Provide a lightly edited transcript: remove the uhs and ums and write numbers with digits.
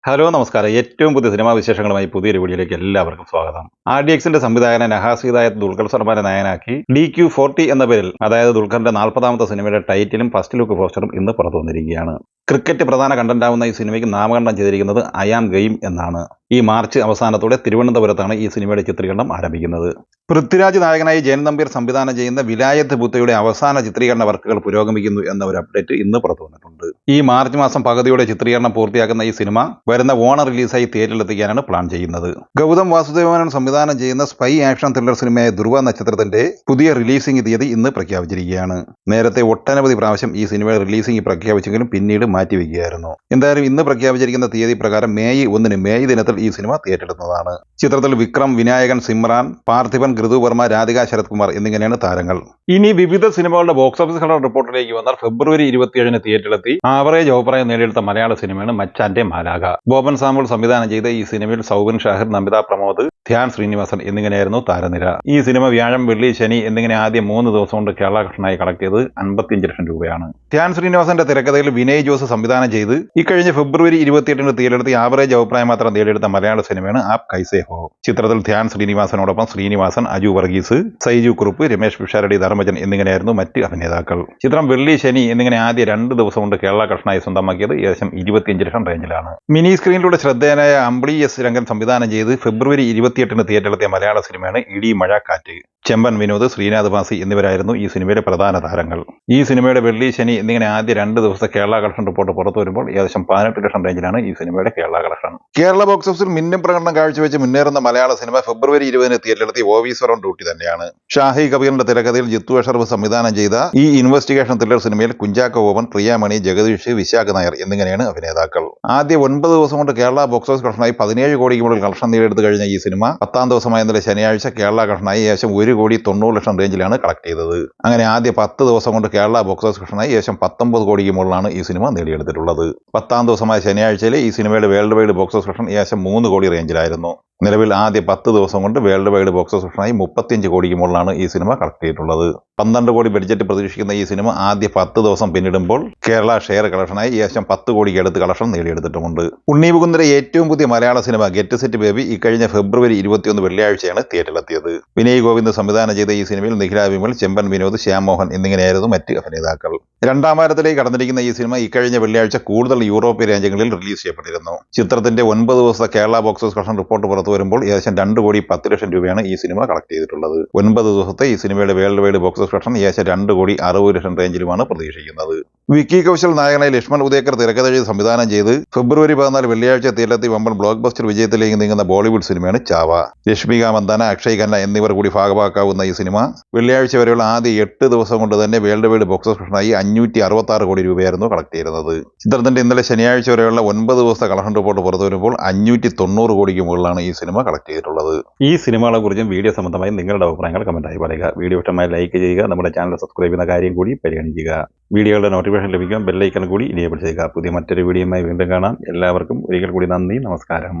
Hello നമസ്കാരം. ഏറ്റവും പുതിയ സിനിമാ വിശേഷങ്ങളുമായി പുതിയൊരു വീഡിയോയിലേക്ക് എല്ലാവർക്കും സ്വാഗതം. RDXന്റെ സംവിധായകൻ നഹാസ് ഹിദായത്ത് ദുൽഖർ സൽമാനെ നായകനാക്കി DQ40 എന്ന പേരിൽ, അതായത് ദുൽഖറിന്റെ 40ാമത്തെ സിനിമയുടെ ടൈറ്റിലും ഫസ്റ്റ് ലുക്ക് പോസ്റ്ററും ഇന്ന് പുറത്തു വന്നിരിക്കുകയാണ്. ക്രിക്കറ്റ് പ്രധാന കണ്ടന്റാവുന്ന ഈ സിനിമയ്ക്ക് നാമകരണം ചെയ്തിരിക്കുന്നത് ഐ ആം ഗെയിം എന്നാണ്. ഈ മാർച്ച് അവസാനത്തോടെ തിരുവനന്തപുരത്താണ് ഈ സിനിമയുടെ ചിത്രീകരണം ആരംഭിക്കുന്നത്. പൃഥ്വിരാജ് നായകനായി ജയൻ നമ്പ്യാർ സംവിധാനം ചെയ്യുന്ന വിലായത്ത് ബുത്തയുടെ അവസാന ചിത്രീകരണ വർക്കുകൾ പുരോഗമിക്കുന്നു എന്ന ഒരു അപ്ഡേറ്റ് ഇന്ന് പുറത്തു വന്നിട്ടുണ്ട്. ഈ മാർച്ച് മാസം പകുതിയോടെ ചിത്രീകരണം പൂർത്തിയാക്കുന്ന ഈ സിനിമ വരുന്ന ഓണ റിലീസായി തിയേറ്ററിലെത്തിക്കാനാണ് പ്ലാൻ ചെയ്യുന്നത്. ഗൗതം വാസുദേവൻ സംവിധാനം ചെയ്യുന്ന സ്പൈ ആക്ഷൻ ത്രില്ലർ സിനിമയായ ധ്രുവ നക്ഷത്രത്തിന്റെ പുതിയ റിലീസിംഗ് തീയതി ഇന്ന് പ്രഖ്യാപിച്ചിരിക്കുകയാണ്. നേരത്തെ ഒട്ടനവധി പ്രാവശ്യം ഈ സിനിമയുടെ റിലീസിംഗ് പ്രഖ്യാപിച്ചെങ്കിലും പിന്നീട് മാറ്റിവെക്കുകയായിരുന്നു. എന്തായാലും ഇന്ന് പ്രഖ്യാപിച്ചിരിക്കുന്ന തീയതി പ്രകാരം മെയ് 1 മെയ് ദിനത്തിൽ ഈ സിനിമ തിയേറ്ററിലെത്തുന്നതാണ്. ചിത്രത്തിൽ വിക്രം, വിനായകൻ, സിമ്രാൻ, പാർത്ഥിപൻ, ഋതു വർമ്മ, രാധിക ശരത് കുമാർ എന്നിങ്ങനെയാണ് താരങ്ങൾ. ഇനി വിവിധ സിനിമകളുടെ ബോക്സ് ഓഫീസ് കളർ റിപ്പോർട്ടിലേക്ക് വന്നാൽ ഫെബ്രുവരി 27 തിയേറ്ററിലെത്തി ആവറേജ് അഭിപ്രായം നേടിയെടുത്ത മലയാള സിനിമയാണ് മച്ചാന്റെ മാലാഖ. ബോബൻ സാമുൽ സംവിധാനം ചെയ്ത ഈ സിനിമയിൽ സൗബിൻ ഷാഹിർ, നമിത പ്രമോദ്, ധ്യാൻ ശ്രീനിവാസൻ എന്നിങ്ങനെയായിരുന്നു താരനിര. ഈ സിനിമ വ്യാഴം, വെള്ളി, ശനി എന്നിങ്ങനെ ആദ്യ 3 ദിവസം കൊണ്ട് കേരള കളക്ഷനായി കളക്ട് ചെയ്തത് 55 ലക്ഷം രൂപയാണ്. ധ്യാൻ ശ്രീനിവാസന്റെ തിരക്കഥയിൽ വിനയ് ജോസ് സംവിധാനം ചെയ്ത് ഇക്കഴിഞ്ഞ ഫെബ്രുവരി 28 തിയേറ്ററിലെത്തി ആവറേജ് അഭിപ്രായം മാത്രം നേടിയെടുത്ത മലയാള സിനിമയാണ് ആപ് കൈസേ ഹോ. ചിത്രത്തിൽ ധ്യാൻ ശ്രീനിവാസനോടൊപ്പം ശ്രീനിവാസൻ, അജു വർഗീസ്, സൈജു കുറുപ്പ്, രമേശ് പിഷാരടി, ധർമ്മജൻ എന്നിങ്ങനെയായിരുന്നു മറ്റ് അഭിനേതാക്കൾ. ചിത്രം വെള്ളി, ശനി എന്നിങ്ങനെ ആദ്യ 2 ദിവസം കൊണ്ട് കേരള കളക്ഷനായി സ്വന്തമാക്കിയത് ഏകദേശം 25 ലക്ഷം റേഞ്ചിലാണ്. മിനി സ്ക്രീനിലൂടെ ശ്രദ്ധേയനായ അമ്പിളി എസ് രംഗൻ സംവിധാനം ചെയ്ത് ഫെബ്രുവരി 28 തിയേറ്ററിലെത്തിയ മലയാള സിനിമയാണ് ഇടി മഴ കാറ്റ്. ചെമ്പൻ വിനോദ്, ശ്രീനാഥ് ഭാസി എന്നിവരായിരുന്നു ഈ സിനിമയിലെ പ്രധാന താരങ്ങൾ. ഈ സിനിമയുടെ വെള്ളി, ശനി എന്നിങ്ങനെ ആദ്യ 2 ദിവസത്തെ കേരള കളക്ഷൻ റിപ്പോർട്ട് പുറത്തു വരുമ്പോൾ ഏകദേശം 18 ലക്ഷം റേഞ്ചിലാണ് ഈ സിനിമയുടെ കേരള കളക്ഷൻ. കേരള ബോക്സ് ഓഫീസിൽ മിന്നും പ്രകടനം കാഴ്ചവെച്ച് മുന്നേറുന്ന മലയാള സിനിമ ഫെബ്രുവരി 20 തിയേറ്ററിലെത്തി ഓഫീസർ ഓൺ ഡ്യൂട്ടി തന്നെയാണ്. ഷാഹി കബീറിന്റെ തിരക്കഥയിൽ ജിത്തു അഷറഫ് സംവിധാനം ചെയ്ത ഈ ഇൻവെസ്റ്റിഗേഷൻ ത്രില്ലർ സിനിമയിൽ കുഞ്ചാക്കോ ബോബൻ, പ്രിയാമണി, ജഗദീഷ്, വിശാഖ് നായർ എന്നിങ്ങനെയാണ് അഭിനേതാക്കൾ. ആദ്യ 9 ദിവസം കൊണ്ട് കേരള ബോക്സ് ഓഫീസ് കളക്ഷനായി 17 കോടിക്ക് മുകളിൽ കളക്ഷൻ നേടിയെടുത്ത് കഴിഞ്ഞ ഈ സിനിമ 10ാം ദിവസമായ ഇന്നലെ ശനിയാഴ്ച കേരള കളക്ഷനായി ഏകദേശം 1,90 ലക്ഷം റേഞ്ചിലാണ് കളക്ട് ചെയ്തത്. അങ്ങനെ ആദ്യ 10 ദിവസം കൊണ്ട് കേരള ബോക്സ് ഓഫീസ് കളക്ഷനായി ഏകദേശം 19 കോടിക്ക് മുകളിലാണ് ഈ സിനിമ നേടിയെടുത്തിട്ടുള്ളത്. 10ാം ദിവസമായ ശനിയാഴ്ചയിലെ ഈ സിനിമയുടെ world wide box office collection ഏകദേശം 3 കോടി റേഞ്ചിലായിരുന്നു. നിലവിൽ ആദ്യ 10 ദിവസം കൊണ്ട് വേൾഡ് വൈഡ് ബോക്സ് ഓഫീസ് കളക്ഷനായി 35 കോടിക്ക് മുകളിലാണ് ഈ സിനിമ കളക്ട് ചെയ്തിട്ടുള്ളത്. 12 കോടി ബഡ്ജറ്റ് പ്രതീക്ഷിക്കുന്ന ഈ സിനിമ ആദ്യ 10 ദിവസം പിന്നിടുമ്പോൾ കേരള ഷെയർ കളക്ഷനായി ഏകദേശം 10 കോടിക്ക് അടുത്ത് കളക്ഷൻ നേടിയെടുത്തിട്ടുമുണ്ട്. ഉണ്ണി മുകുന്ദന്റെ ഏറ്റവും പുതിയ മലയാള സിനിമ ഗെറ്റ് സെറ്റ് ബേബി ഇക്കഴിഞ്ഞ ഫെബ്രുവരി 21 വെള്ളിയാഴ്ചയാണ് തിയേറ്ററിലെത്തിയത്. വിനയ് ഗോവിന്ദ് സംവിധാനം ചെയ്ത ഈ സിനിമയിൽ നിഖില വിമൽ, ചെമ്പൻ വിനോദ്, ശ്യാം മോഹൻ എന്നിങ്ങനെയായിരുന്നു മറ്റ് അഭിനേതാക്കൾ. 2ാം വാരത്തിലേക്ക് കടന്നിരിക്കുന്ന ഈ സിനിമ ഇക്കഴിഞ്ഞ വെള്ളിയാഴ്ച കൂടുതൽ യൂറോപ്യൻ രാജ്യങ്ങളിൽ റിലീസ് ചെയ്യപ്പെട്ടിരുന്നു. ചിത്രത്തിന്റെ 9 ദിവസത്തെ Kerala box office collection report പുറത്തു വരുമ്പോൾ ഏകദേശം 2 കോടി 10 ലക്ഷം രൂപയാണ് ഈ സിനിമ കളക്ട് ചെയ്തിട്ടുള്ളത്. 9 ദിവസത്തെ ഈ സിനിമയുടെ world wide box office collection ഏകദേശം 2 കോടി 60 ലക്ഷം റേഞ്ചിലുമാണ് പ്രതീക്ഷിക്കുന്നത്. വിക്കി കൗശൽ നായകനായി ലക്ഷ്മൺ ഉദയക്കർ തിരക്കഥ എഴുതി സംവിധാനം ചെയ്ത് ഫെബ്രുവരി 14 വെള്ളിയാഴ്ച തിയേറ്ററിലെത്തി വമ്പൻ ബ്ലോക്ക് ബസ്റ്റർ വിജയത്തിലേക്ക് നീങ്ങുന്ന ബോളിവുഡ് സിനിമയാണ് ചാവ. രശ്മിക മന്ദാന, അക്ഷയ് ഖന്ന എന്നിവർ കൂടി ഭാഗമാക്കാവുന്ന ഈ സിനിമ വെള്ളിയാഴ്ച വരെയുള്ള ആദ്യ 8 ദിവസം കൊണ്ട് തന്നെ വേൾഡ് വൈഡ് ബോക്സ് ഓഫീസ് കളക്ഷനായി 566 കോടി രൂപയായിരുന്നു കളക്ട് ചെയ്യുന്നത്. ചിത്രത്തിന്റെ ഇന്നലെ ശനിയാഴ്ച വരെയുള്ള 9 ദിവസത്തെ കളക്ഷൻ റിപ്പോർട്ട് പുറത്തു വരുമ്പോൾ 590 കോടിക്ക് മുകളിലാണ് ഈ സിനിമ കളക്ട് ചെയ്തിട്ടുള്ളത്. ഈ സിനിമകളെ കുറിച്ചും വീഡിയോ സംബന്ധമായി നിങ്ങളുടെ അഭിപ്രായങ്ങൾ കമന്റായി പറയുക. വീഡിയോ ഇഷ്ടമായി ലൈക്ക് ചെയ്യുക. നമ്മുടെ ചാനൽ സബ്സ്ക്രൈബ് ചെയ്യുന്ന കാര്യം കൂടി പരിഗണിക്കുക. വീഡിയോകളുടെ നോട്ടിഫിക്കേഷൻ ലഭിക്കാൻ ബെല്ലൈക്കൺ കൂടി എനേബിൾ ചെയ്യുക. പുതിയ മറ്റൊരു വീഡിയോയുമായി വീണ്ടും കാണാം. എല്ലാവർക്കും ഒരിക്കൽ കൂടി നന്ദി, നമസ്കാരം.